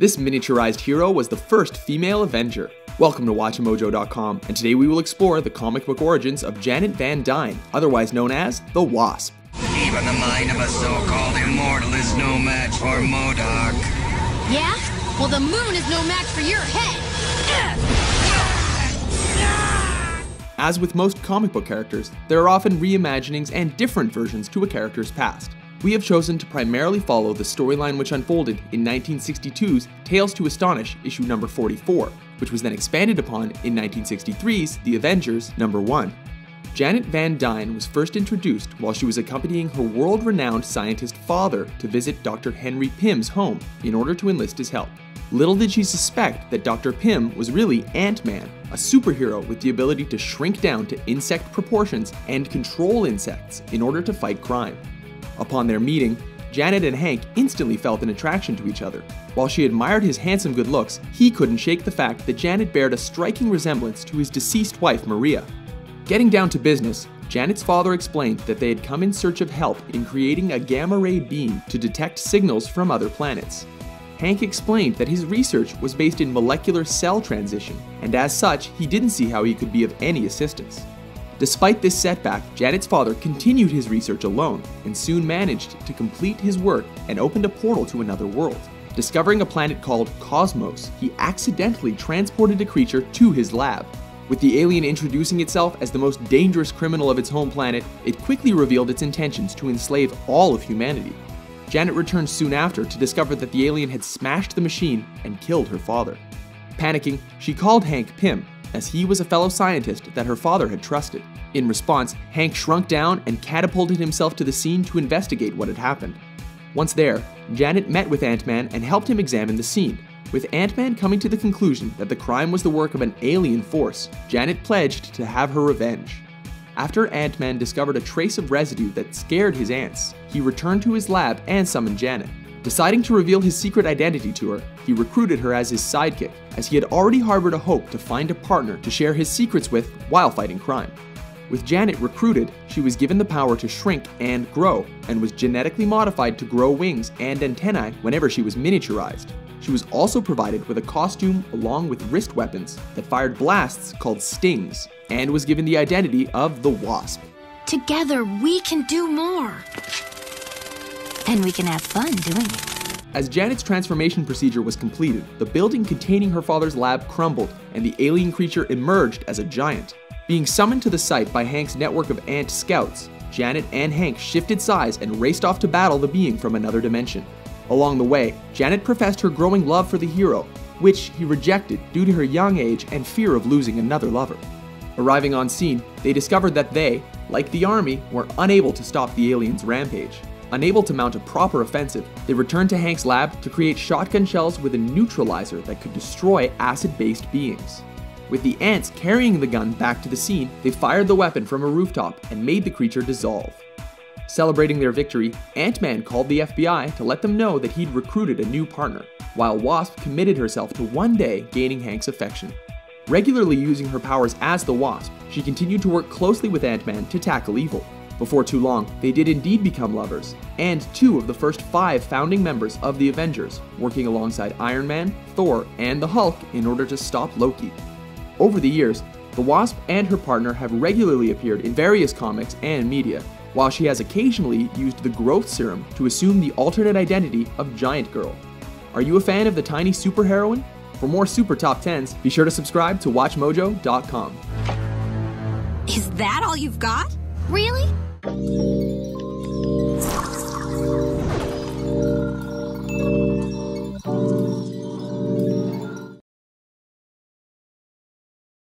This miniaturized hero was the first female Avenger. Welcome to WatchMojo.com, and today we will explore the comic book origins of Janet Van Dyne, otherwise known as the Wasp. Even the mind of a so-called immortal is no match for MODOK. Yeah? Well, the moon is no match for your head! As with most comic book characters, there are often reimaginings and different versions to a character's past. We have chosen to primarily follow the storyline which unfolded in 1962's Tales to Astonish issue number 44, which was then expanded upon in 1963's The Avengers number 1. Janet Van Dyne was first introduced while she was accompanying her world-renowned scientist father to visit Dr. Henry Pym's home in order to enlist his help. Little did she suspect that Dr. Pym was really Ant-Man, a superhero with the ability to shrink down to insect proportions and control insects in order to fight crime. Upon their meeting, Janet and Hank instantly felt an attraction to each other. While she admired his handsome good looks, he couldn't shake the fact that Janet bared a striking resemblance to his deceased wife, Maria. Getting down to business, Janet's father explained that they had come in search of help in creating a gamma-ray beam to detect signals from other planets. Hank explained that his research was based in molecular cell transition, and as such, he didn't see how he could be of any assistance. Despite this setback, Janet's father continued his research alone and soon managed to complete his work and opened a portal to another world. Discovering a planet called Cosmos, he accidentally transported a creature to his lab. With the alien introducing itself as the most dangerous criminal of its home planet, it quickly revealed its intentions to enslave all of humanity. Janet returned soon after to discover that the alien had smashed the machine and killed her father. Panicking, she called Hank Pym, as he was a fellow scientist that her father had trusted. In response, Hank shrunk down and catapulted himself to the scene to investigate what had happened. Once there, Janet met with Ant-Man and helped him examine the scene. With Ant-Man coming to the conclusion that the crime was the work of an alien force, Janet pledged to have her revenge. After Ant-Man discovered a trace of residue that scared his ants, he returned to his lab and summoned Janet. Deciding to reveal his secret identity to her, he recruited her as his sidekick, as he had already harbored a hope to find a partner to share his secrets with while fighting crime. With Janet recruited, she was given the power to shrink and grow, and was genetically modified to grow wings and antennae whenever she was miniaturized. She was also provided with a costume along with wrist weapons that fired blasts called stings, and was given the identity of the Wasp. Together, we can do more. And we can have fun doing it. As Janet's transformation procedure was completed, the building containing her father's lab crumbled, and the alien creature emerged as a giant. Being summoned to the site by Hank's network of ant scouts, Janet and Hank shifted sides and raced off to battle the being from another dimension. Along the way, Janet professed her growing love for the hero, which he rejected due to her young age and fear of losing another lover. Arriving on scene, they discovered that they, like the army, were unable to stop the alien's rampage. Unable to mount a proper offensive, they returned to Hank's lab to create shotgun shells with a neutralizer that could destroy acid-based beings. With the ants carrying the gun back to the scene, they fired the weapon from a rooftop and made the creature dissolve. Celebrating their victory, Ant-Man called the FBI to let them know that he'd recruited a new partner, while Wasp committed herself to one day gaining Hank's affection. Regularly using her powers as the Wasp, she continued to work closely with Ant-Man to tackle evil. Before too long, they did indeed become lovers, and 2 of the first 5 founding members of the Avengers, working alongside Iron Man, Thor, and the Hulk in order to stop Loki. Over the years, the Wasp and her partner have regularly appeared in various comics and media, while she has occasionally used the growth serum to assume the alternate identity of Giant Girl. Are you a fan of the tiny superheroine? For more super top 10s, be sure to subscribe to WatchMojo.com. Is that all you've got? Really?